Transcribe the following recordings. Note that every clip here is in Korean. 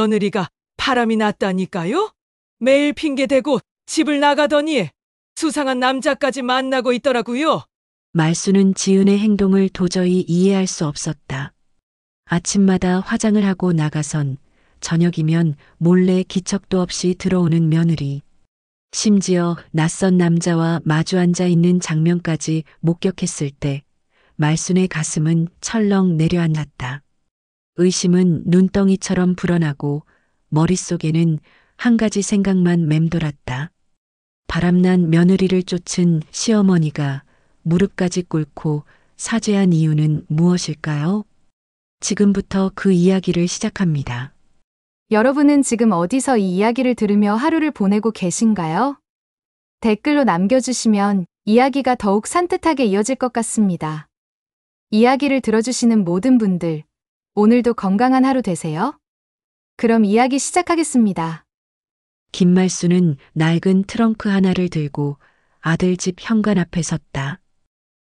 며느리가 바람이 났다니까요? 매일 핑계대고 집을 나가더니 수상한 남자까지 만나고 있더라고요. 말수는 지은의 행동을 도저히 이해할 수 없었다. 아침마다 화장을 하고 나가선 저녁이면 몰래 기척도 없이 들어오는 며느리. 심지어 낯선 남자와 마주 앉아 있는 장면까지 목격했을 때 말순의 가슴은 철렁 내려앉았다. 의심은 눈덩이처럼 불어나고 머릿속에는 한 가지 생각만 맴돌았다. 바람난 며느리를 쫓은 시어머니가 무릎까지 꿇고 사죄한 이유는 무엇일까요? 지금부터 그 이야기를 시작합니다. 여러분은 지금 어디서 이 이야기를 들으며 하루를 보내고 계신가요? 댓글로 남겨주시면 이야기가 더욱 산뜻하게 이어질 것 같습니다. 이야기를 들어주시는 모든 분들, 오늘도 건강한 하루 되세요. 그럼 이야기 시작하겠습니다. 김말수는 낡은 트렁크 하나를 들고 아들 집 현관 앞에 섰다.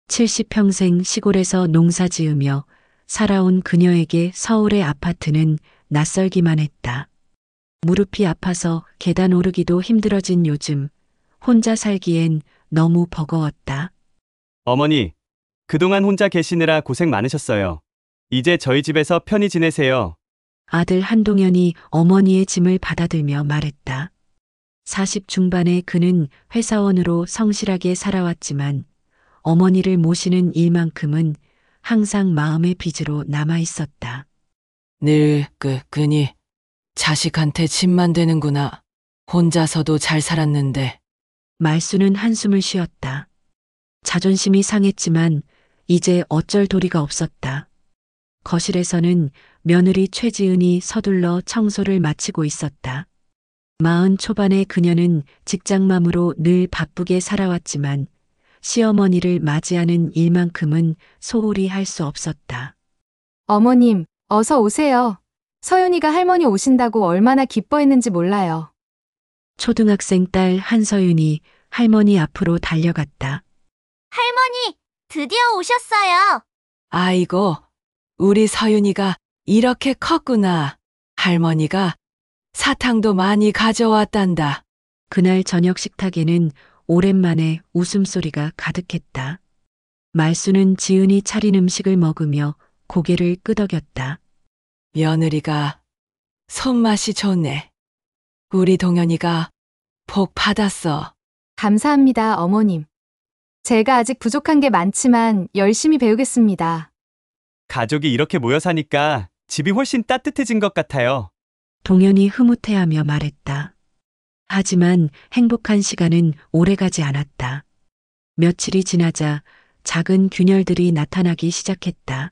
70평생 시골에서 농사 지으며 살아온 그녀에게 서울의 아파트는 낯설기만 했다. 무릎이 아파서 계단 오르기도 힘들어진 요즘 혼자 살기엔 너무 버거웠다. 어머니, 그동안 혼자 계시느라 고생 많으셨어요. 이제 저희 집에서 편히 지내세요. 아들 한동현이 어머니의 짐을 받아들며 말했다. 40 중반의 그는 회사원으로 성실하게 살아왔지만 어머니를 모시는 일만큼은 항상 마음의 빚으로 남아 있었다. 늘 끈히 자식한테 짐만 되는구나. 혼자서도 잘 살았는데. 말수는 한숨을 쉬었다. 자존심이 상했지만 이제 어쩔 도리가 없었다. 거실에서는 며느리 최지은이 서둘러 청소를 마치고 있었다. 40 초반의 그녀는 직장맘으로 늘 바쁘게 살아왔지만 시어머니를 맞이하는 일만큼은 소홀히 할 수 없었다. 어머님, 어서 오세요. 서윤이가 할머니 오신다고 얼마나 기뻐했는지 몰라요. 초등학생 딸 한서윤이 할머니 앞으로 달려갔다. 할머니, 드디어 오셨어요. 아이고, 우리 서윤이가 이렇게 컸구나. 할머니가 사탕도 많이 가져왔단다. 그날 저녁 식탁에는 오랜만에 웃음소리가 가득했다. 말수는 지은이 차린 음식을 먹으며 고개를 끄덕였다. 며느리가 손맛이 좋네. 우리 동현이가 복 받았어. 감사합니다, 어머님. 제가 아직 부족한 게 많지만 열심히 배우겠습니다. 가족이 이렇게 모여 사니까 집이 훨씬 따뜻해진 것 같아요. 동현이 흐뭇해하며 말했다. 하지만 행복한 시간은 오래가지 않았다. 며칠이 지나자 작은 균열들이 나타나기 시작했다.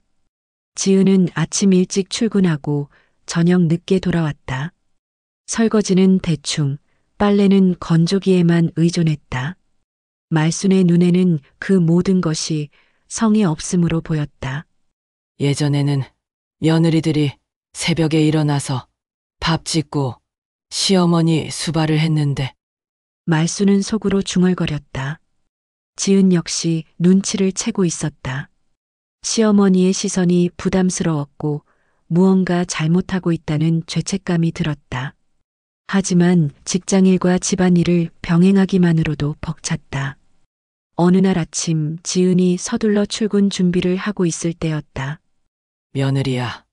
지은은 아침 일찍 출근하고 저녁 늦게 돌아왔다. 설거지는 대충, 빨래는 건조기에만 의존했다. 말순의 눈에는 그 모든 것이 성의 없음으로 보였다. 예전에는 며느리들이 새벽에 일어나서 밥 짓고 시어머니 수발을 했는데 말수는 속으로 중얼거렸다. 지은 역시 눈치를 채고 있었다. 시어머니의 시선이 부담스러웠고 무언가 잘못하고 있다는 죄책감이 들었다. 하지만 직장일과 집안일을 병행하기만으로도 벅찼다. 어느 날 아침 지은이 서둘러 출근 준비를 하고 있을 때였다. 며느리야,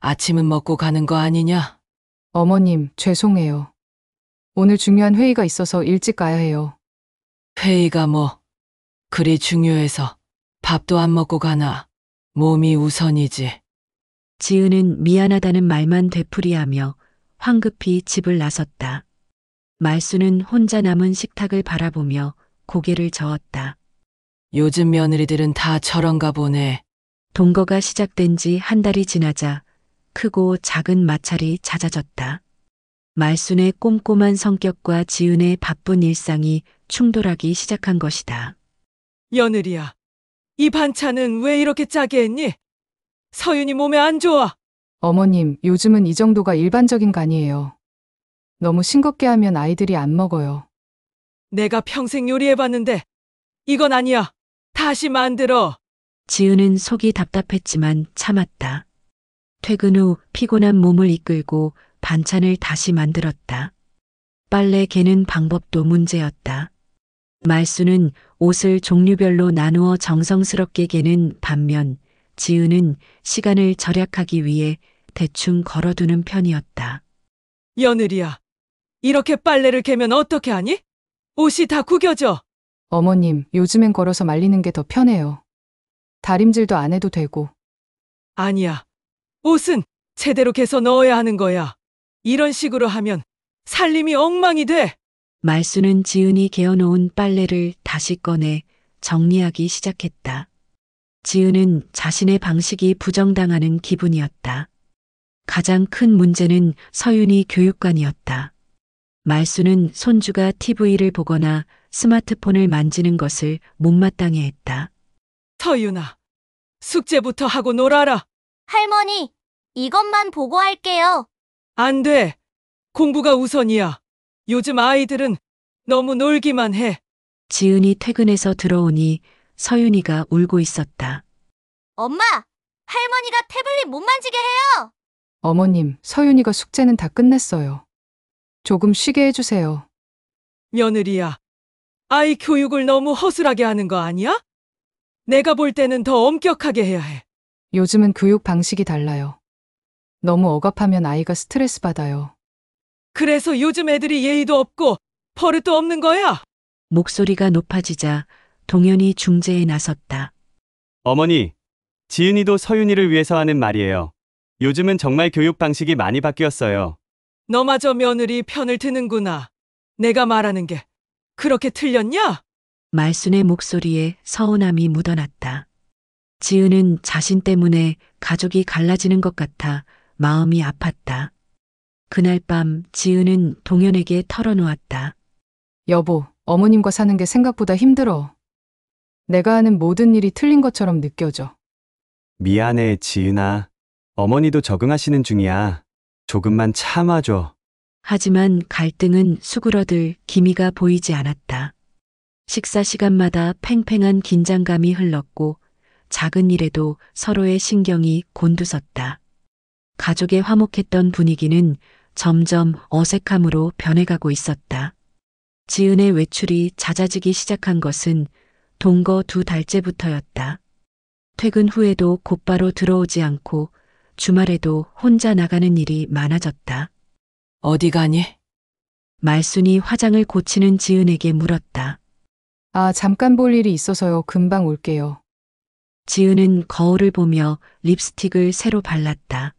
아침은 먹고 가는 거 아니냐? 어머님, 죄송해요. 오늘 중요한 회의가 있어서 일찍 가야 해요. 회의가 뭐 그리 중요해서 밥도 안 먹고 가나? 몸이 우선이지. 지은은 미안하다는 말만 되풀이하며 황급히 집을 나섰다. 말수는 혼자 남은 식탁을 바라보며 고개를 저었다. 요즘 며느리들은 다 저런가 보네. 동거가 시작된 지 한 달이 지나자 크고 작은 마찰이 잦아졌다. 말순의 꼼꼼한 성격과 지은의 바쁜 일상이 충돌하기 시작한 것이다. 며느리야, 이 반찬은 왜 이렇게 짜게 했니? 서윤이 몸에 안 좋아. 어머님, 요즘은 이 정도가 일반적인 간이에요. 너무 싱겁게 하면 아이들이 안 먹어요. 내가 평생 요리해봤는데 이건 아니야. 다시 만들어. 지은은 속이 답답했지만 참았다. 퇴근 후 피곤한 몸을 이끌고 반찬을 다시 만들었다. 빨래 개는 방법도 문제였다. 말수는 옷을 종류별로 나누어 정성스럽게 개는 반면 지은은 시간을 절약하기 위해 대충 걸어두는 편이었다. 며느리야, 이렇게 빨래를 개면 어떻게 하니? 옷이 다 구겨져. 어머님, 요즘엔 걸어서 말리는 게 더 편해요. 다림질도 안 해도 되고. 아니야. 옷은 제대로 개서 넣어야 하는 거야. 이런 식으로 하면 살림이 엉망이 돼. 말수는 지은이 개어놓은 빨래를 다시 꺼내 정리하기 시작했다. 지은은 자신의 방식이 부정당하는 기분이었다. 가장 큰 문제는 서윤이 교육관이었다. 말수는 손주가 TV를 보거나 스마트폰을 만지는 것을 못마땅해 했다. 서윤아, 숙제부터 하고 놀아라. 할머니, 이것만 보고 할게요. 안 돼. 공부가 우선이야. 요즘 아이들은 너무 놀기만 해. 지은이 퇴근해서 들어오니 서윤이가 울고 있었다. 엄마, 할머니가 태블릿 못 만지게 해요. 어머님, 서윤이가 숙제는 다 끝냈어요. 조금 쉬게 해주세요. 며느리야, 아이 교육을 너무 허술하게 하는 거 아니야? 내가 볼 때는 더 엄격하게 해야 해. 요즘은 교육 방식이 달라요. 너무 억압하면 아이가 스트레스 받아요. 그래서 요즘 애들이 예의도 없고 버릇도 없는 거야. 목소리가 높아지자 동현이 중재에 나섰다. 어머니, 지은이도 서윤이를 위해서 하는 말이에요. 요즘은 정말 교육 방식이 많이 바뀌었어요. 너마저 며느리 편을 드는구나. 내가 말하는 게 그렇게 틀렸냐? 말순의 목소리에 서운함이 묻어났다. 지은은 자신 때문에 가족이 갈라지는 것 같아 마음이 아팠다. 그날 밤 지은은 동현에게 털어놓았다. 여보, 어머님과 사는 게 생각보다 힘들어. 내가 하는 모든 일이 틀린 것처럼 느껴져. 미안해, 지은아. 어머니도 적응하시는 중이야. 조금만 참아줘. 하지만 갈등은 수그러들 기미가 보이지 않았다. 식사 시간마다 팽팽한 긴장감이 흘렀고 작은 일에도 서로의 신경이 곤두섰다. 가족의 화목했던 분위기는 점점 어색함으로 변해가고 있었다. 지은의 외출이 잦아지기 시작한 것은 동거 2달째부터였다. 퇴근 후에도 곧바로 들어오지 않고 주말에도 혼자 나가는 일이 많아졌다. 어디 가니? 말순이 화장을 고치는 지은에게 물었다. 아, 잠깐 볼 일이 있어서요. 금방 올게요. 지은은 거울을 보며 립스틱을 새로 발랐다.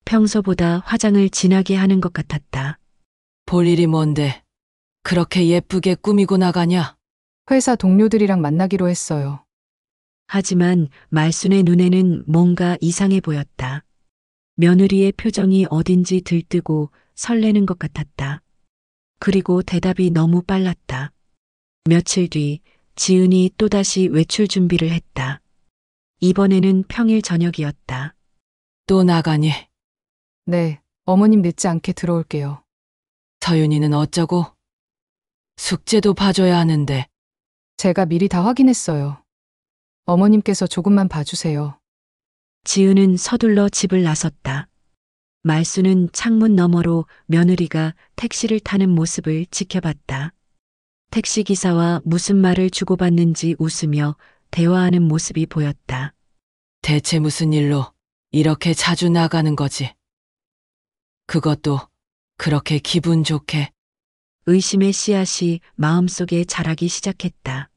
평소보다 화장을 진하게 하는 것 같았다. 볼 일이 뭔데? 그렇게 예쁘게 꾸미고 나가냐? 회사 동료들이랑 만나기로 했어요. 하지만 말순의 눈에는 뭔가 이상해 보였다. 며느리의 표정이 어딘지 들뜨고 설레는 것 같았다. 그리고 대답이 너무 빨랐다. 며칠 뒤 지은이 또다시 외출 준비를 했다. 이번에는 평일 저녁이었다. 또 나가니? 네, 어머님 늦지 않게 들어올게요. 서윤이는 어쩌고? 숙제도 봐줘야 하는데. 제가 미리 다 확인했어요. 어머님께서 조금만 봐주세요. 지은은 서둘러 집을 나섰다. 말수는 창문 너머로 며느리가 택시를 타는 모습을 지켜봤다. 택시기사와 무슨 말을 주고받는지 웃으며 대화하는 모습이 보였다. 대체 무슨 일로 이렇게 자주 나가는 거지? 그것도 그렇게 기분 좋게. 의심의 씨앗이 마음속에 자라기 시작했다.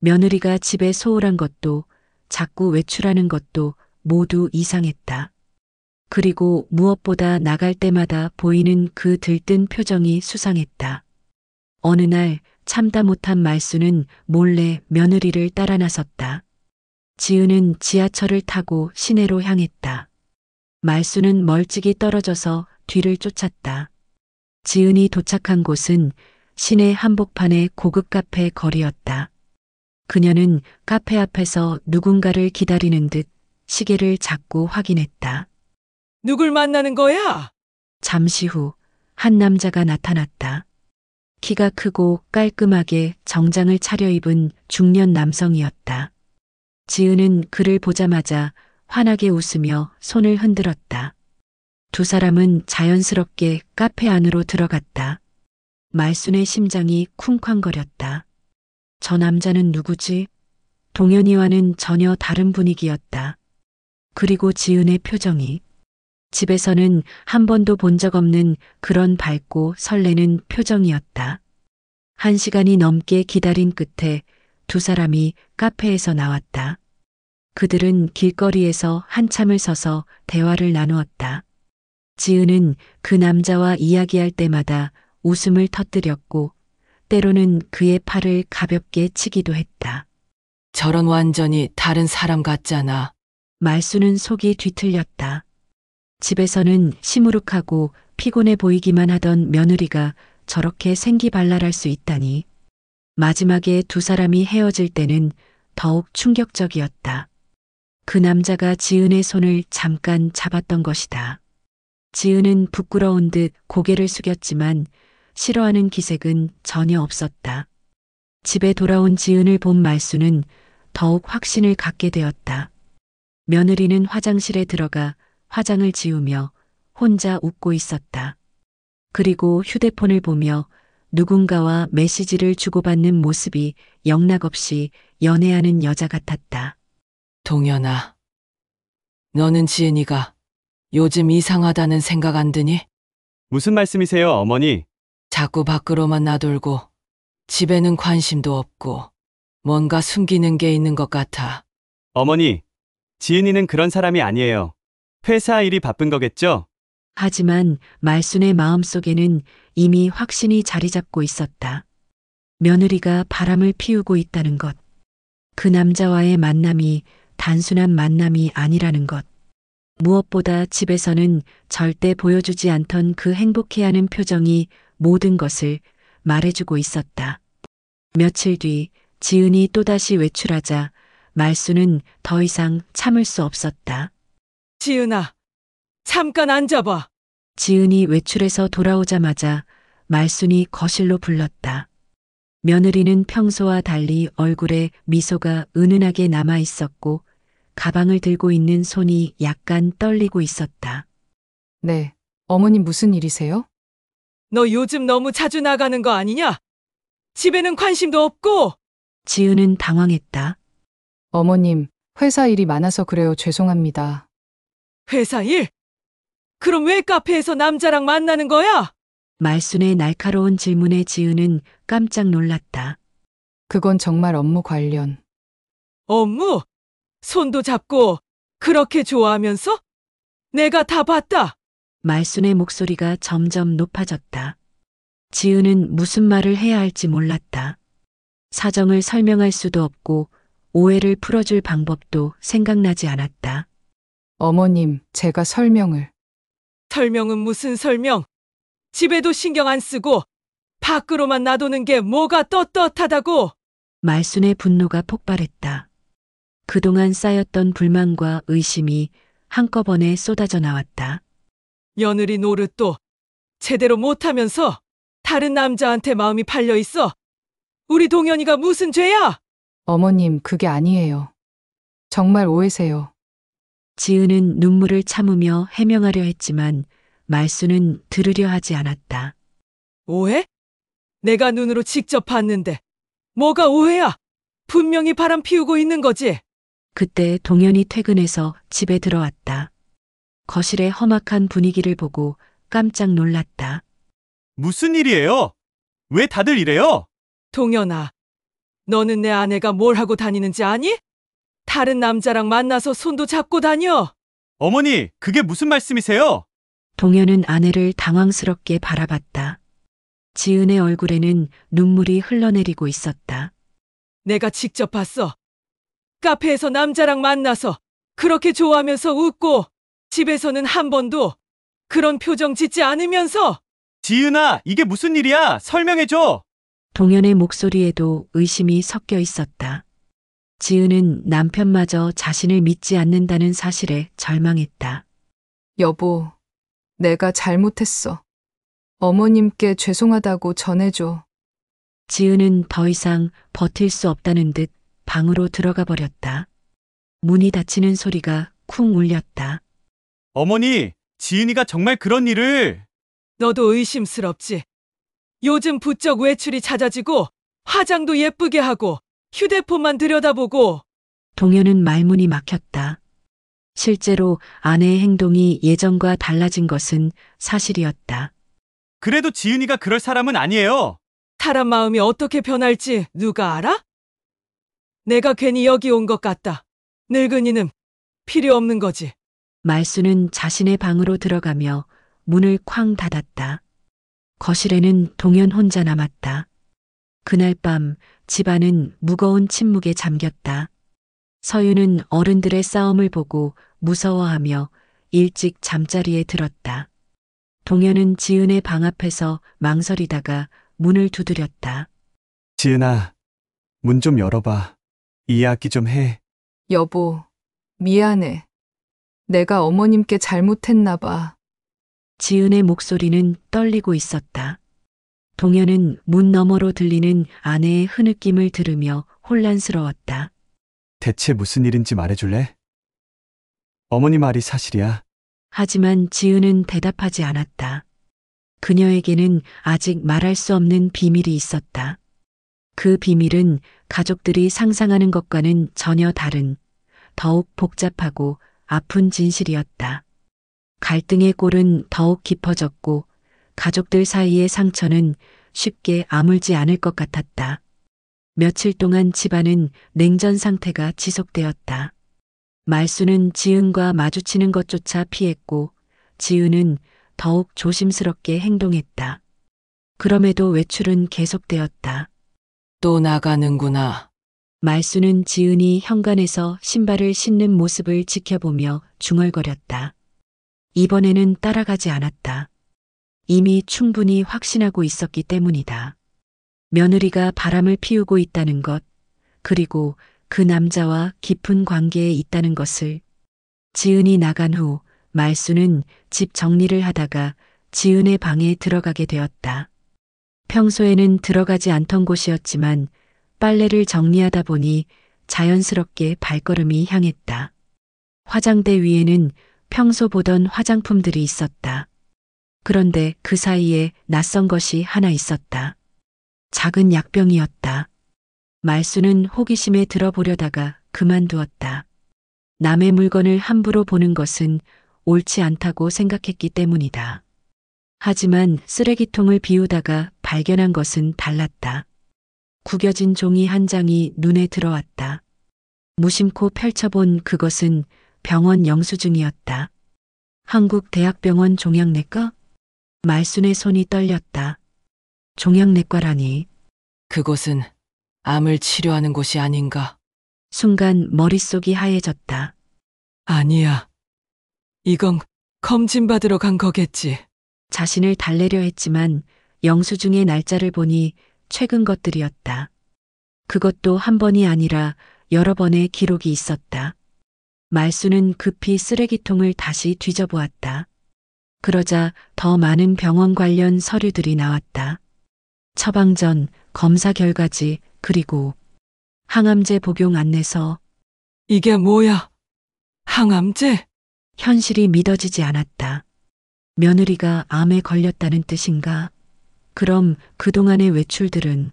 며느리가 집에 소홀한 것도 자꾸 외출하는 것도 모두 이상했다. 그리고 무엇보다 나갈 때마다 보이는 그 들뜬 표정이 수상했다. 어느 날 참다 못한 말수는 몰래 며느리를 따라 나섰다. 지은은 지하철을 타고 시내로 향했다. 말수는 멀찍이 떨어져서 뒤를 쫓았다. 지은이 도착한 곳은 시내 한복판의 고급 카페 거리였다. 그녀는 카페 앞에서 누군가를 기다리는 듯 시계를 자꾸 확인했다. 누굴 만나는 거야? 잠시 후 한 남자가 나타났다. 키가 크고 깔끔하게 정장을 차려입은 중년 남성이었다. 지은은 그를 보자마자 환하게 웃으며 손을 흔들었다. 두 사람은 자연스럽게 카페 안으로 들어갔다. 말순의 심장이 쿵쾅거렸다. 저 남자는 누구지? 동현이와는 전혀 다른 분위기였다. 그리고 지은의 표정이 집에서는 한 번도 본 적 없는 그런 밝고 설레는 표정이었다. 1시간이 넘게 기다린 끝에 두 사람이 카페에서 나왔다. 그들은 길거리에서 한참을 서서 대화를 나누었다. 지은은 그 남자와 이야기할 때마다 웃음을 터뜨렸고 때로는 그의 팔을 가볍게 치기도 했다. 저런 완전히 다른 사람 같잖아. 말수는 속이 뒤틀렸다. 집에서는 시무룩하고 피곤해 보이기만 하던 며느리가 저렇게 생기발랄할 수 있다니. 마지막에 두 사람이 헤어질 때는 더욱 충격적이었다. 그 남자가 지은의 손을 잠깐 잡았던 것이다. 지은은 부끄러운 듯 고개를 숙였지만 싫어하는 기색은 전혀 없었다. 집에 돌아온 지은을 본 말수는 더욱 확신을 갖게 되었다. 며느리는 화장실에 들어가 화장을 지우며 혼자 웃고 있었다. 그리고 휴대폰을 보며 누군가와 메시지를 주고받는 모습이 영락없이 연애하는 여자 같았다. 동현아, 너는 지은이가 요즘 이상하다는 생각 안 드니? 무슨 말씀이세요, 어머니? 자꾸 밖으로만 나돌고 집에는 관심도 없고 뭔가 숨기는 게 있는 것 같아. 어머니, 지은이는 그런 사람이 아니에요. 회사 일이 바쁜 거겠죠? 하지만 말순의 마음속에는 이미 확신이 자리 잡고 있었다. 며느리가 바람을 피우고 있다는 것. 그 남자와의 만남이 단순한 만남이 아니라는 것. 무엇보다 집에서는 절대 보여주지 않던 그 행복해하는 표정이 모든 것을 말해주고 있었다. 며칠 뒤 지은이 또다시 외출하자 말수는 더 이상 참을 수 없었다. 지은아, 잠깐 앉아봐. 지은이 외출해서 돌아오자마자 말순이 거실로 불렀다. 며느리는 평소와 달리 얼굴에 미소가 은은하게 남아 있었고 가방을 들고 있는 손이 약간 떨리고 있었다. 네. 어머님 무슨 일이세요? 너 요즘 너무 자주 나가는 거 아니냐? 집에는 관심도 없고. 지은은 당황했다. 어머님, 회사 일이 많아서 그래요. 죄송합니다. 회사 일? 그럼 왜 카페에서 남자랑 만나는 거야? 말순의 날카로운 질문에 지은은 깜짝 놀랐다. 그건 정말 업무 관련. 업무? 손도 잡고 그렇게 좋아하면서? 내가 다 봤다. 말순의 목소리가 점점 높아졌다. 지은은 무슨 말을 해야 할지 몰랐다. 사정을 설명할 수도 없고 오해를 풀어줄 방법도 생각나지 않았다. 어머님, 제가 설명을. 설명은 무슨 설명? 집에도 신경 안 쓰고 밖으로만 놔두는 게 뭐가 떳떳하다고. 말순의 분노가 폭발했다. 그동안 쌓였던 불만과 의심이 한꺼번에 쏟아져 나왔다. 며느리 노릇도 제대로 못하면서 다른 남자한테 마음이 팔려 있어. 우리 동현이가 무슨 죄야? 어머님, 그게 아니에요. 정말 오해세요. 지은은 눈물을 참으며 해명하려 했지만 말순은 들으려 하지 않았다. 오해? 내가 눈으로 직접 봤는데 뭐가 오해야? 분명히 바람 피우고 있는 거지. 그때 동현이 퇴근해서 집에 들어왔다. 거실의 험악한 분위기를 보고 깜짝 놀랐다. 무슨 일이에요? 왜 다들 이래요? 동현아, 너는 내 아내가 뭘 하고 다니는지 아니? 다른 남자랑 만나서 손도 잡고 다녀. 어머니, 그게 무슨 말씀이세요? 동현은 아내를 당황스럽게 바라봤다. 지은의 얼굴에는 눈물이 흘러내리고 있었다. 내가 직접 봤어. 카페에서 남자랑 만나서 그렇게 좋아하면서 웃고 집에서는 한 번도 그런 표정 짓지 않으면서. 지은아, 이게 무슨 일이야? 설명해줘. 동현의 목소리에도 의심이 섞여 있었다. 지은은 남편마저 자신을 믿지 않는다는 사실에 절망했다. 여보, 내가 잘못했어. 어머님께 죄송하다고 전해줘. 지은은 더 이상 버틸 수 없다는 듯 방으로 들어가 버렸다. 문이 닫히는 소리가 쿵 울렸다. 어머니, 지은이가 정말 그런 일을... 너도 의심스럽지. 요즘 부쩍 외출이 잦아지고 화장도 예쁘게 하고 휴대폰만 들여다보고 동현은 말문이 막혔다. 실제로 아내의 행동이 예전과 달라진 것은 사실이었다. 그래도 지은이가 그럴 사람은 아니에요. 사람 마음이 어떻게 변할지 누가 알아? 내가 괜히 여기 온 것 같다. 늙은이는 필요 없는 거지. 말수는 자신의 방으로 들어가며 문을 쾅 닫았다. 거실에는 동현 혼자 남았다. 그날 밤 집안은 무거운 침묵에 잠겼다. 서유는 어른들의 싸움을 보고 무서워하며 일찍 잠자리에 들었다. 동현은 지은의 방 앞에서 망설이다가 문을 두드렸다. 지은아, 문 좀 열어봐. 이야기 좀 해. 여보, 미안해. 내가 어머님께 잘못했나 봐. 지은의 목소리는 떨리고 있었다. 동현은 문 너머로 들리는 아내의 흐느낌을 들으며 혼란스러웠다. 대체 무슨 일인지 말해줄래? 어머니 말이 사실이야. 하지만 지은은 대답하지 않았다. 그녀에게는 아직 말할 수 없는 비밀이 있었다. 그 비밀은 가족들이 상상하는 것과는 전혀 다른, 더욱 복잡하고 아픈 진실이었다. 갈등의 골은 더욱 깊어졌고 가족들 사이의 상처는 쉽게 아물지 않을 것 같았다. 며칠 동안 집안은 냉전 상태가 지속되었다. 말수는 지은과 마주치는 것조차 피했고 지은은 더욱 조심스럽게 행동했다. 그럼에도 외출은 계속되었다. 또 나가는구나. 말수는 지은이 현관에서 신발을 신는 모습을 지켜보며 중얼거렸다. 이번에는 따라가지 않았다. 이미 충분히 확신하고 있었기 때문이다. 며느리가 바람을 피우고 있다는 것, 그리고 그 남자와 깊은 관계에 있다는 것을. 지은이 나간 후 말수는 집 정리를 하다가 지은의 방에 들어가게 되었다. 평소에는 들어가지 않던 곳이었지만 빨래를 정리하다 보니 자연스럽게 발걸음이 향했다. 화장대 위에는 평소 보던 화장품들이 있었다. 그런데 그 사이에 낯선 것이 하나 있었다. 작은 약병이었다. 말수는 호기심에 들어보려다가 그만두었다. 남의 물건을 함부로 보는 것은 옳지 않다고 생각했기 때문이다. 하지만 쓰레기통을 비우다가 발견한 것은 달랐다. 구겨진 종이 한 장이 눈에 들어왔다. 무심코 펼쳐본 그것은 병원 영수증이었다. 한국대학병원 종양내과? 말순의 손이 떨렸다. 종양내과라니. 그곳은 암을 치료하는 곳이 아닌가? 순간 머릿속이 하얘졌다. 아니야. 이건 검진 받으러 간 거겠지. 자신을 달래려 했지만 영수증의 날짜를 보니 최근 것들이었다. 그것도 한 번이 아니라 여러 번의 기록이 있었다. 말수는 급히 쓰레기통을 다시 뒤져보았다. 그러자 더 많은 병원 관련 서류들이 나왔다. 처방전, 검사 결과지, 그리고 항암제 복용 안내서. 이게 뭐야? 항암제? 현실이 믿어지지 않았다. 며느리가 암에 걸렸다는 뜻인가? 그럼 그동안의 외출들은?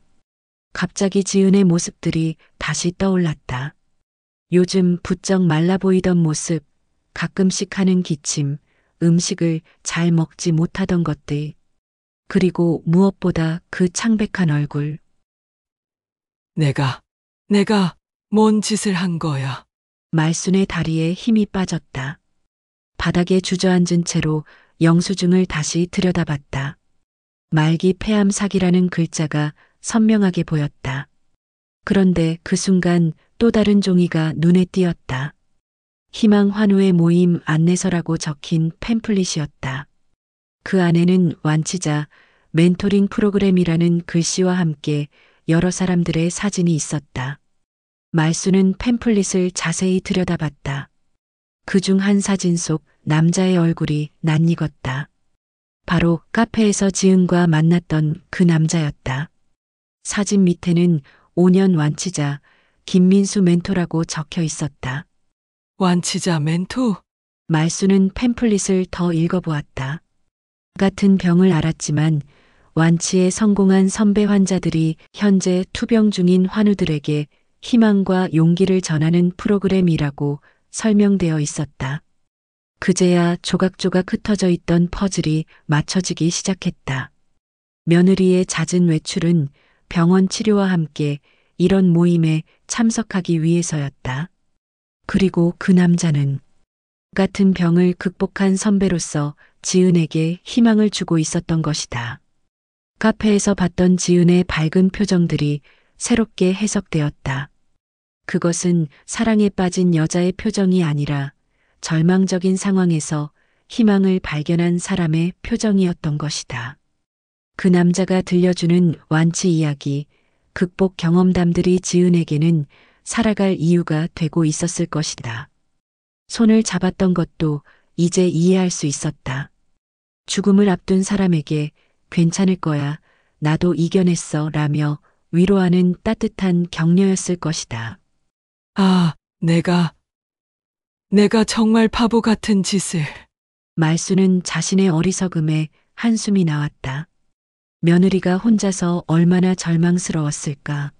갑자기 지은의 모습들이 다시 떠올랐다. 요즘 부쩍 말라 보이던 모습, 가끔씩 하는 기침, 음식을 잘 먹지 못하던 것들, 그리고 무엇보다 그 창백한 얼굴. 내가 뭔 짓을 한 거야? 말순의 다리에 힘이 빠졌다. 바닥에 주저앉은 채로 영수증을 다시 들여다봤다. 말기 폐암 사기라는 글자가 선명하게 보였다. 그런데 그 순간 또 다른 종이가 눈에 띄었다. 희망 환우의 모임 안내서라고 적힌 팸플릿이었다. 그 안에는 완치자, 멘토링 프로그램이라는 글씨와 함께 여러 사람들의 사진이 있었다. 말수는 팸플릿을 자세히 들여다봤다. 그중 한 사진 속 남자의 얼굴이 낯익었다. 바로 카페에서 지은과 만났던 그 남자였다. 사진 밑에는 5년 완치자 김민수 멘토라고 적혀 있었다. 완치자 멘토. 말수는 팸플릿을 더 읽어보았다. 같은 병을 알았지만 완치에 성공한 선배 환자들이 현재 투병 중인 환우들에게 희망과 용기를 전하는 프로그램이라고 설명되어 있었다. 그제야 조각조각 흩어져 있던 퍼즐이 맞춰지기 시작했다. 며느리의 잦은 외출은 병원 치료와 함께 이런 모임에 참석하기 위해서였다. 그리고 그 남자는 같은 병을 극복한 선배로서 지은에게 희망을 주고 있었던 것이다. 카페에서 봤던 지은의 밝은 표정들이 새롭게 해석되었다. 그것은 사랑에 빠진 여자의 표정이 아니라 절망적인 상황에서 희망을 발견한 사람의 표정이었던 것이다. 그 남자가 들려주는 완치 이야기, 극복 경험담들이 지은에게는 살아갈 이유가 되고 있었을 것이다. 손을 잡았던 것도 이제 이해할 수 있었다. 죽음을 앞둔 사람에게 괜찮을 거야, 나도 이겨냈어 라며 위로하는 따뜻한 격려였을 것이다. 아, 내가 정말 바보 같은 짓을. 말수는 자신의 어리석음에 한숨이 나왔다. 며느리가 혼자서 얼마나 절망스러웠을까.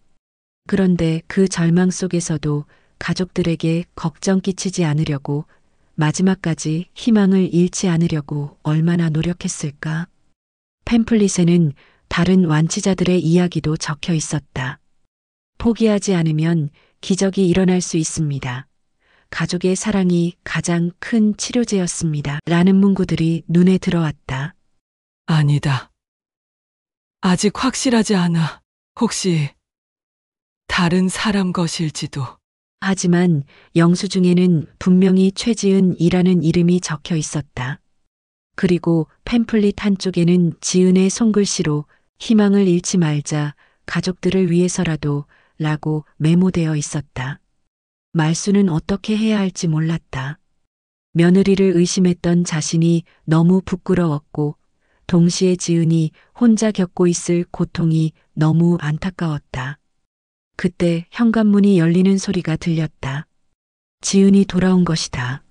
그런데 그 절망 속에서도 가족들에게 걱정 끼치지 않으려고, 마지막까지 희망을 잃지 않으려고 얼마나 노력했을까. 팸플릿에는 다른 완치자들의 이야기도 적혀 있었다. 포기하지 않으면 기적이 일어날 수 있습니다. 가족의 사랑이 가장 큰 치료제였습니다. 라는 문구들이 눈에 들어왔다. 아니다. 아직 확실하지 않아. 혹시 다른 사람 것일지도. 하지만 영수증에는 분명히 최지은이라는 이름이 적혀 있었다. 그리고 팸플릿 한쪽에는 지은의 손글씨로 희망을 잃지 말자, 가족들을 위해서라도 라고 메모되어 있었다. 말수는 어떻게 해야 할지 몰랐다. 며느리를 의심했던 자신이 너무 부끄러웠고, 동시에 지은이 혼자 겪고 있을 고통이 너무 안타까웠다. 그때 현관문이 열리는 소리가 들렸다. 지은이 돌아온 것이다.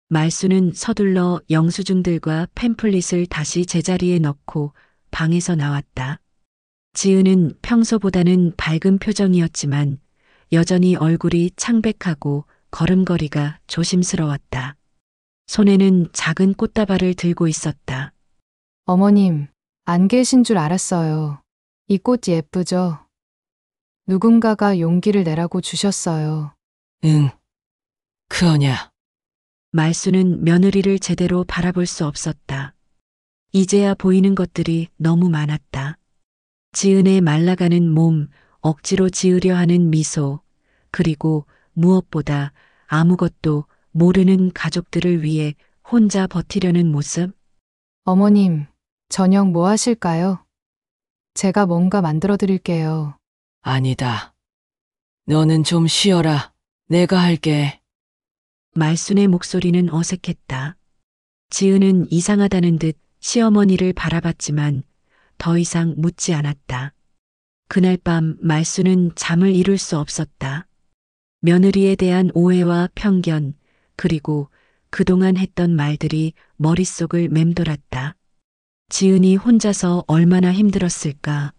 말수는 서둘러 영수증들과 팸플릿을 다시 제자리에 넣고 방에서 나왔다. 지은은 평소보다는 밝은 표정이었지만 여전히 얼굴이 창백하고 걸음걸이가 조심스러웠다. 손에는 작은 꽃다발을 들고 있었다. 어머님, 안 계신 줄 알았어요. 이 꽃 예쁘죠? 누군가가 용기를 내라고 주셨어요. 응. 그러냐. 말수는 며느리를 제대로 바라볼 수 없었다. 이제야 보이는 것들이 너무 많았다. 지은의 말라가는 몸, 억지로 지으려 하는 미소, 그리고 무엇보다 아무것도 모르는 가족들을 위해 혼자 버티려는 모습. 어머님, 저녁 뭐 하실까요? 제가 뭔가 만들어 드릴게요. 아니다. 너는 좀 쉬어라. 내가 할게. 말순의 목소리는 어색했다. 지은은 이상하다는 듯 시어머니를 바라봤지만 더 이상 묻지 않았다. 그날 밤 말순은 잠을 이룰 수 없었다. 며느리에 대한 오해와 편견, 그리고 그동안 했던 말들이 머릿속을 맴돌았다. 지은이 혼자서 얼마나 힘들었을까.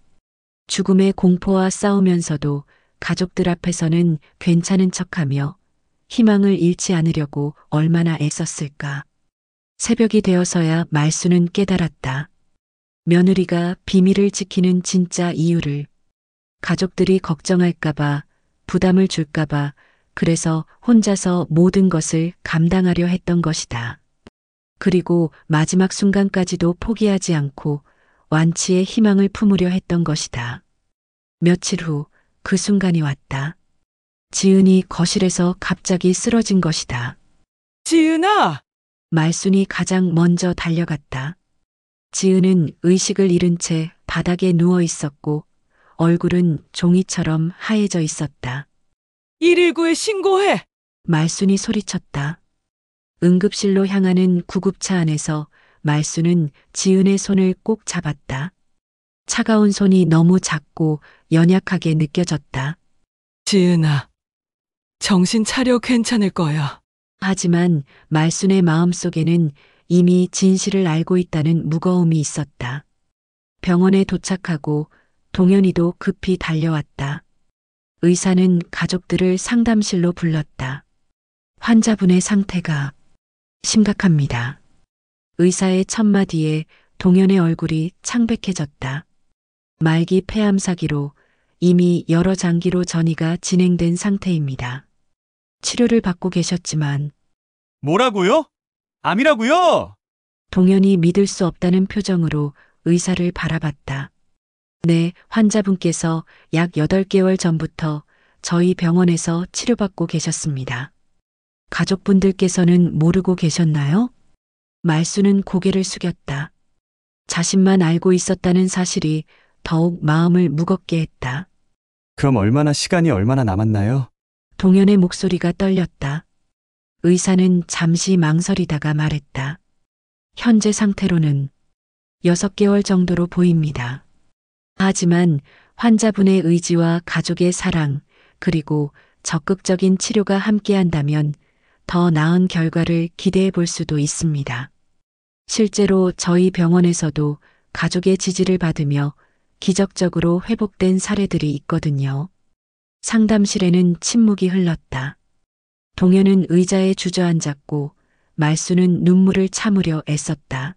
죽음의 공포와 싸우면서도 가족들 앞에서는 괜찮은 척하며 희망을 잃지 않으려고 얼마나 애썼을까. 새벽이 되어서야 말수는 깨달았다. 며느리가 비밀을 지키는 진짜 이유를. 가족들이 걱정할까봐, 부담을 줄까봐, 그래서 혼자서 모든 것을 감당하려 했던 것이다. 그리고 마지막 순간까지도 포기하지 않고 완치의 희망을 품으려 했던 것이다. 며칠 후 그 순간이 왔다. 지은이 거실에서 갑자기 쓰러진 것이다. 지은아! 말순이 가장 먼저 달려갔다. 지은은 의식을 잃은 채 바닥에 누워 있었고 얼굴은 종이처럼 하얘져 있었다. 119에 신고해! 말순이 소리쳤다. 응급실로 향하는 구급차 안에서 말순은 지은의 손을 꼭 잡았다. 차가운 손이 너무 작고 연약하게 느껴졌다. 지은아, 정신 차려. 괜찮을 거야. 하지만 말순의 마음속에는 이미 진실을 알고 있다는 무거움이 있었다. 병원에 도착하고 동현이도 급히 달려왔다. 의사는 가족들을 상담실로 불렀다. 환자분의 상태가 심각합니다. 의사의 첫마디에 동현의 얼굴이 창백해졌다. 말기 폐암사기로 이미 여러 장기로 전이가 진행된 상태입니다. 치료를 받고 계셨지만 뭐라고요? 암이라고요? 동현이 믿을 수 없다는 표정으로 의사를 바라봤다. 네, 환자분께서 약 8개월 전부터 저희 병원에서 치료받고 계셨습니다. 가족분들께서는 모르고 계셨나요? 말수는 고개를 숙였다. 자신만 알고 있었다는 사실이 더욱 마음을 무겁게 했다. 그럼 시간이 얼마나 남았나요? 동현의 목소리가 떨렸다. 의사는 잠시 망설이다가 말했다. 현재 상태로는 6개월 정도로 보입니다. 하지만 환자분의 의지와 가족의 사랑, 그리고 적극적인 치료가 함께한다면 더 나은 결과를 기대해 볼 수도 있습니다. 실제로 저희 병원에서도 가족의 지지를 받으며 기적적으로 회복된 사례들이 있거든요. 상담실에는 침묵이 흘렀다. 동현은 의자에 주저앉았고 말수는 눈물을 참으려 애썼다.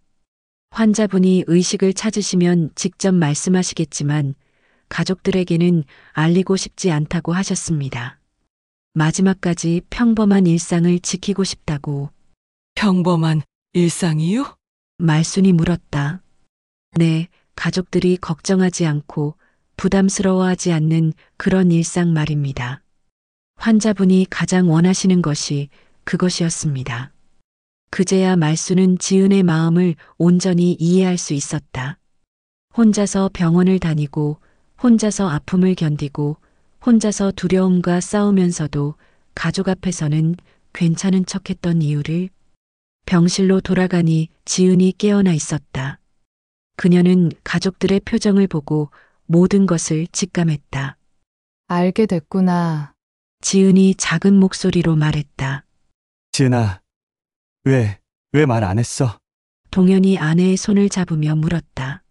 환자분이 의식을 찾으시면 직접 말씀하시겠지만 가족들에게는 알리고 싶지 않다고 하셨습니다. 마지막까지 평범한 일상을 지키고 싶다고. 평범한 일상이요? 말순이 물었다. 네, 가족들이 걱정하지 않고 부담스러워하지 않는 그런 일상 말입니다. 환자분이 가장 원하시는 것이 그것이었습니다. 그제야 말수는 지은의 마음을 온전히 이해할 수 있었다. 혼자서 병원을 다니고 혼자서 아픔을 견디고 혼자서 두려움과 싸우면서도 가족 앞에서는 괜찮은 척했던 이유를 병실로 돌아가니 지은이 깨어나 있었다. 그녀는 가족들의 표정을 보고 모든 것을 직감했다. 알게 됐구나. 지은이 작은 목소리로 말했다. 지은아, 왜 말 안 했어? 동현이 아내의 손을 잡으며 물었다.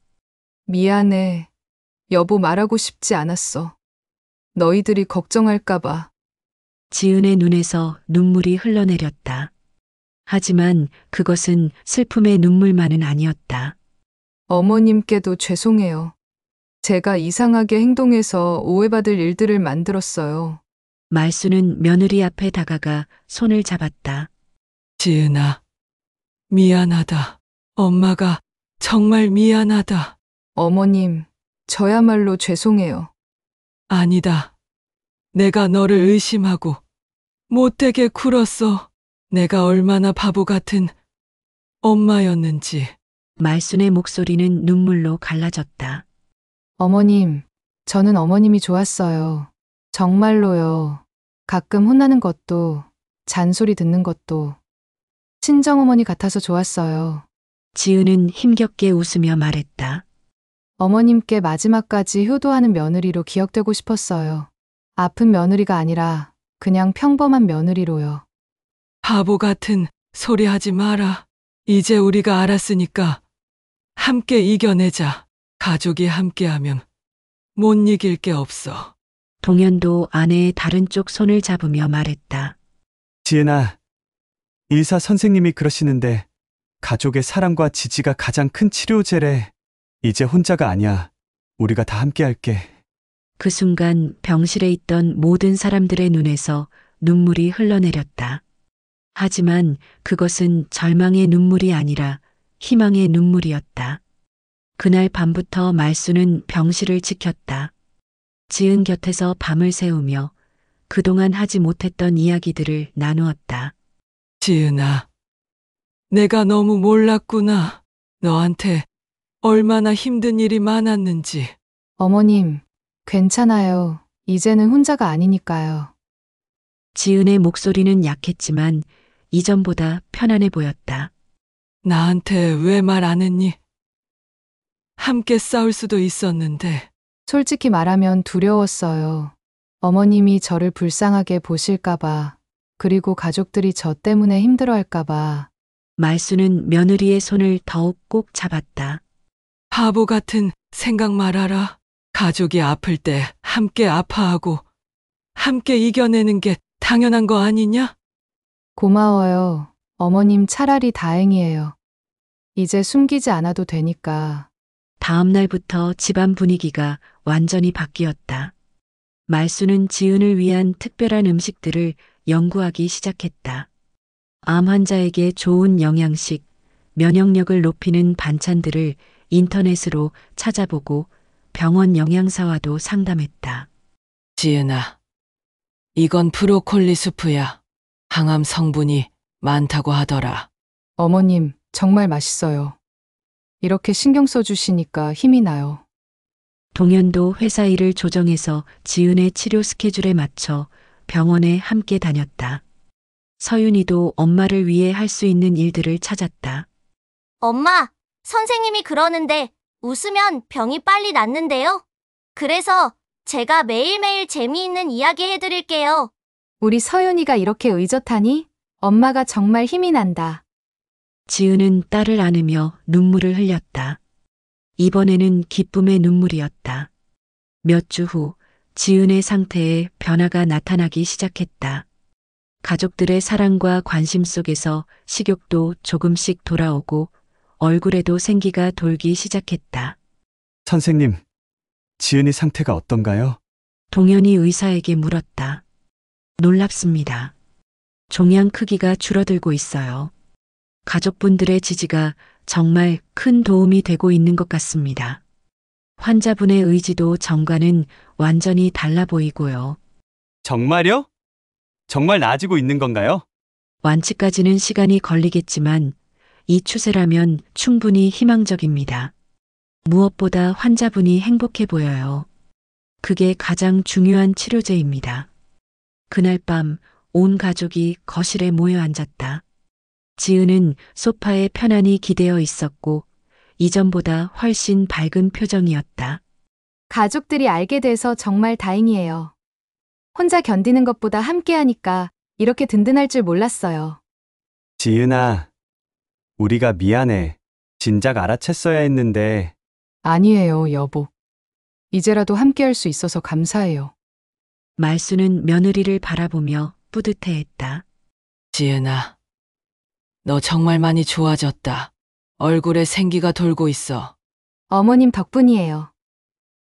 미안해. 여보 말하고 싶지 않았어. 너희들이 걱정할까봐. 지은의 눈에서 눈물이 흘러내렸다. 하지만 그것은 슬픔의 눈물만은 아니었다. 어머님께도 죄송해요. 제가 이상하게 행동해서 오해받을 일들을 만들었어요. 말수는 며느리 앞에 다가가 손을 잡았다. 지은아, 미안하다. 엄마가 정말 미안하다. 어머님, 저야말로 죄송해요. 아니다. 내가 너를 의심하고 못되게 굴었어. 내가 얼마나 바보 같은 엄마였는지. 말순의 목소리는 눈물로 갈라졌다. 어머님, 저는 어머님이 좋았어요. 정말로요. 가끔 혼나는 것도, 잔소리 듣는 것도 친정어머니 같아서 좋았어요. 지은은 힘겹게 웃으며 말했다. 어머님께 마지막까지 효도하는 며느리로 기억되고 싶었어요. 아픈 며느리가 아니라 그냥 평범한 며느리로요. 바보 같은 소리 하지 마라. 이제 우리가 알았으니까 함께 이겨내자. 가족이 함께하면 못 이길 게 없어. 동현도 아내의 다른 쪽 손을 잡으며 말했다. 지은아, 의사 선생님이 그러시는데 가족의 사랑과 지지가 가장 큰 치료제래. 이제 혼자가 아니야. 우리가 다 함께 할게. 그 순간 병실에 있던 모든 사람들의 눈에서 눈물이 흘러내렸다. 하지만 그것은 절망의 눈물이 아니라 희망의 눈물이었다. 그날 밤부터 말수는 병실을 지켰다. 지은 곁에서 밤을 새우며 그동안 하지 못했던 이야기들을 나누었다. 지은아, 내가 너무 몰랐구나. 너한테 얼마나 힘든 일이 많았는지. 어머님, 괜찮아요. 이제는 혼자가 아니니까요. 지은의 목소리는 약했지만 이전보다 편안해 보였다. 나한테 왜 말 안 했니? 함께 싸울 수도 있었는데. 솔직히 말하면 두려웠어요. 어머님이 저를 불쌍하게 보실까봐. 그리고 가족들이 저 때문에 힘들어할까봐. 말수는 며느리의 손을 더욱 꼭 잡았다. 바보 같은 생각 말아라. 가족이 아플 때 함께 아파하고 함께 이겨내는 게 당연한 거 아니냐? 고마워요. 어머님 차라리 다행이에요. 이제 숨기지 않아도 되니까. 다음 날부터 집안 분위기가 완전히 바뀌었다. 말수는 지은을 위한 특별한 음식들을 연구하기 시작했다. 암 환자에게 좋은 영양식, 면역력을 높이는 반찬들을 인터넷으로 찾아보고 병원 영양사와도 상담했다. 지은아, 이건 브로콜리 수프야. 항암 성분이 많다고 하더라. 어머님, 정말 맛있어요. 이렇게 신경 써주시니까 힘이 나요. 동현도 회사 일을 조정해서 지은의 치료 스케줄에 맞춰 병원에 함께 다녔다. 서윤이도 엄마를 위해 할 수 있는 일들을 찾았다. 엄마, 선생님이 그러는데 웃으면 병이 빨리 낫는데요. 그래서 제가 매일매일 재미있는 이야기 해드릴게요. 우리 서윤이가 이렇게 의젓하니 엄마가 정말 힘이 난다. 지은은 딸을 안으며 눈물을 흘렸다. 이번에는 기쁨의 눈물이었다. 몇 주 후 지은의 상태에 변화가 나타나기 시작했다. 가족들의 사랑과 관심 속에서 식욕도 조금씩 돌아오고 얼굴에도 생기가 돌기 시작했다. 선생님, 지은이 상태가 어떤가요? 동현이 의사에게 물었다. 놀랍습니다. 종양 크기가 줄어들고 있어요. 가족분들의 지지가 정말 큰 도움이 되고 있는 것 같습니다. 환자분의 의지도 전과는 완전히 달라 보이고요. 정말요? 정말 나아지고 있는 건가요? 완치까지는 시간이 걸리겠지만 이 추세라면 충분히 희망적입니다. 무엇보다 환자분이 행복해 보여요. 그게 가장 중요한 치료제입니다. 그날 밤 온 가족이 거실에 모여 앉았다. 지은은 소파에 편안히 기대어 있었고 이전보다 훨씬 밝은 표정이었다. 가족들이 알게 돼서 정말 다행이에요. 혼자 견디는 것보다 함께하니까 이렇게 든든할 줄 몰랐어요. 지은아, 우리가 미안해. 진작 알아챘어야 했는데. 아니에요, 여보. 이제라도 함께할 수 있어서 감사해요. 말수는 며느리를 바라보며 뿌듯해했다. 지은아, 너 정말 많이 좋아졌다. 얼굴에 생기가 돌고 있어. 어머님 덕분이에요.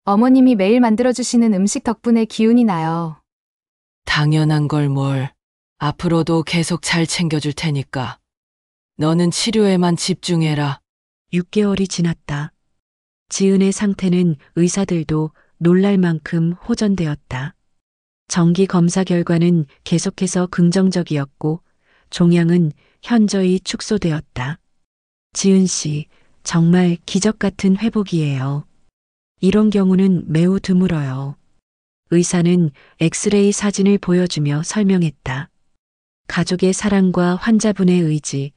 어머님이 매일 만들어주시는 음식 덕분에 기운이 나요. 당연한 걸 뭘. 앞으로도 계속 잘 챙겨줄 테니까. 너는 치료에만 집중해라. 6개월이 지났다. 지은의 상태는 의사들도 놀랄 만큼 호전되었다. 정기 검사 결과는 계속해서 긍정적이었고 종양은 현저히 축소되었다. 지은 씨, 정말 기적 같은 회복이에요. 이런 경우는 매우 드물어요. 의사는 엑스레이 사진을 보여주며 설명했다. 가족의 사랑과 환자분의 의지,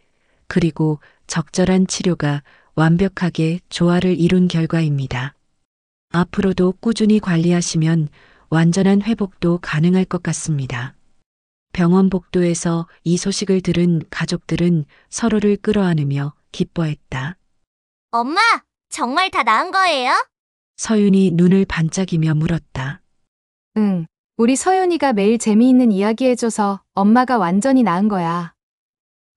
그리고 적절한 치료가 완벽하게 조화를 이룬 결과입니다. 앞으로도 꾸준히 관리하시면 완전한 회복도 가능할 것 같습니다. 병원 복도에서 이 소식을 들은 가족들은 서로를 끌어안으며 기뻐했다. 엄마, 정말 다 나은 거예요? 서윤이 눈을 반짝이며 물었다. 응, 우리 서윤이가 매일 재미있는 이야기 해줘서 엄마가 완전히 나은 거야.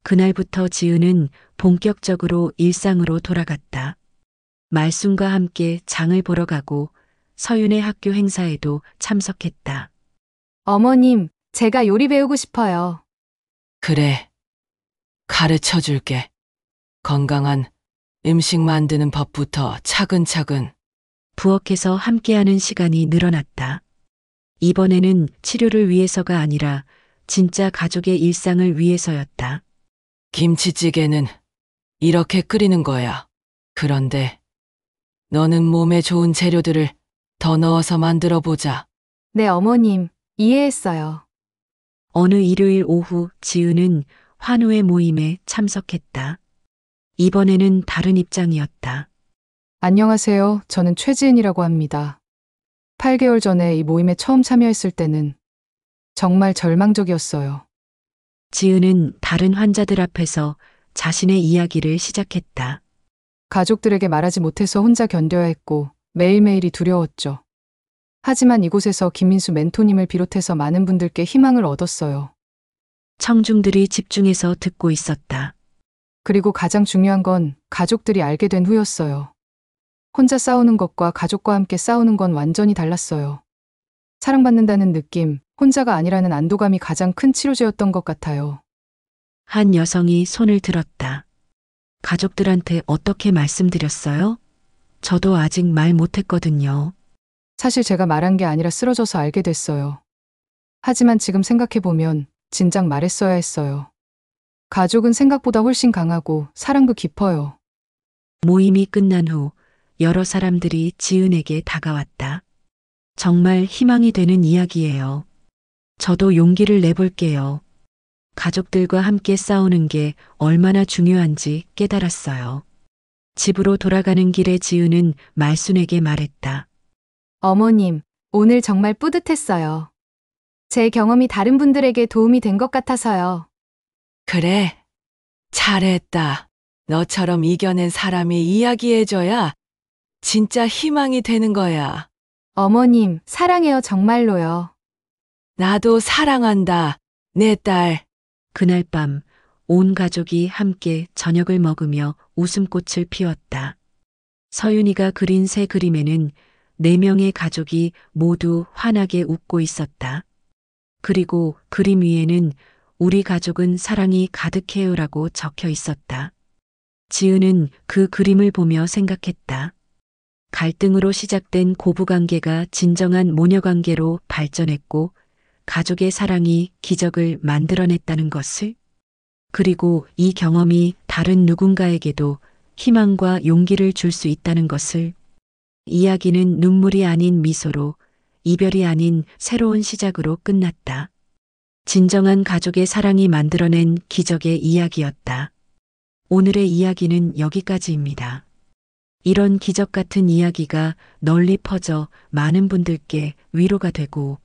그날부터 지은은 본격적으로 일상으로 돌아갔다. 말순과 함께 장을 보러 가고 서윤의 학교 행사에도 참석했다. 어머님, 제가 요리 배우고 싶어요. 그래. 가르쳐 줄게. 건강한 음식 만드는 법부터 차근차근. 부엌에서 함께하는 시간이 늘어났다. 이번에는 치료를 위해서가 아니라 진짜 가족의 일상을 위해서였다. 김치찌개는 이렇게 끓이는 거야. 그런데 너는 몸에 좋은 재료들을 더 넣어서 만들어 보자. 네, 어머님, 이해했어요. 어느 일요일 오후 지은은 환우의 모임에 참석했다. 이번에는 다른 입장이었다. 안녕하세요. 저는 최지은이라고 합니다. 8개월 전에 이 모임에 처음 참여했을 때는 정말 절망적이었어요. 지은은 다른 환자들 앞에서 자신의 이야기를 시작했다. 가족들에게 말하지 못해서 혼자 견뎌야 했고 매일매일이 두려웠죠. 하지만 이곳에서 김민수 멘토님을 비롯해서 많은 분들께 희망을 얻었어요. 청중들이 집중해서 듣고 있었다. 그리고 가장 중요한 건 가족들이 알게 된 후였어요. 혼자 싸우는 것과 가족과 함께 싸우는 건 완전히 달랐어요. 사랑받는다는 느낌, 혼자가 아니라는 안도감이 가장 큰 치료제였던 것 같아요. 한 여성이 손을 들었다. 가족들한테 어떻게 말씀드렸어요? 저도 아직 말 못했거든요. 사실 제가 말한 게 아니라 쓰러져서 알게 됐어요. 하지만 지금 생각해보면 진작 말했어야 했어요. 가족은 생각보다 훨씬 강하고 사랑도 깊어요. 모임이 끝난 후 여러 사람들이 지은에게 다가왔다. 정말 희망이 되는 이야기예요. 저도 용기를 내볼게요. 가족들과 함께 싸우는 게 얼마나 중요한지 깨달았어요. 집으로 돌아가는 길에 지은은 말순에게 말했다. 어머님, 오늘 정말 뿌듯했어요. 제 경험이 다른 분들에게 도움이 된 것 같아서요. 그래. 잘했다. 너처럼 이겨낸 사람이 이야기해줘야 진짜 희망이 되는 거야. 어머님, 사랑해요, 정말로요. 나도 사랑한다. 내 딸. 그날 밤 온 가족이 함께 저녁을 먹으며 웃음꽃을 피웠다. 서윤이가 그린 새 그림에는 4명의 가족이 모두 환하게 웃고 있었다. 그리고 그림 위에는 우리 가족은 사랑이 가득해요라고 적혀 있었다. 지은은 그 그림을 보며 생각했다. 갈등으로 시작된 고부관계가 진정한 모녀관계로 발전했고 가족의 사랑이 기적을 만들어냈다는 것을, 그리고 이 경험이 다른 누군가에게도 희망과 용기를 줄 수 있다는 것을. 이야기는 눈물이 아닌 미소로, 이별이 아닌 새로운 시작으로 끝났다. 진정한 가족의 사랑이 만들어낸 기적의 이야기였다. 오늘의 이야기는 여기까지입니다. 이런 기적 같은 이야기가 널리 퍼져 많은 분들께 위로가 되고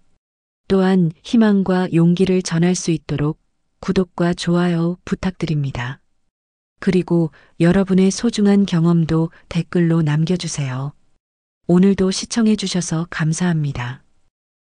또한 희망과 용기를 전할 수 있도록 구독과 좋아요 부탁드립니다. 그리고 여러분의 소중한 경험도 댓글로 남겨주세요. 오늘도 시청해 주셔서 감사합니다.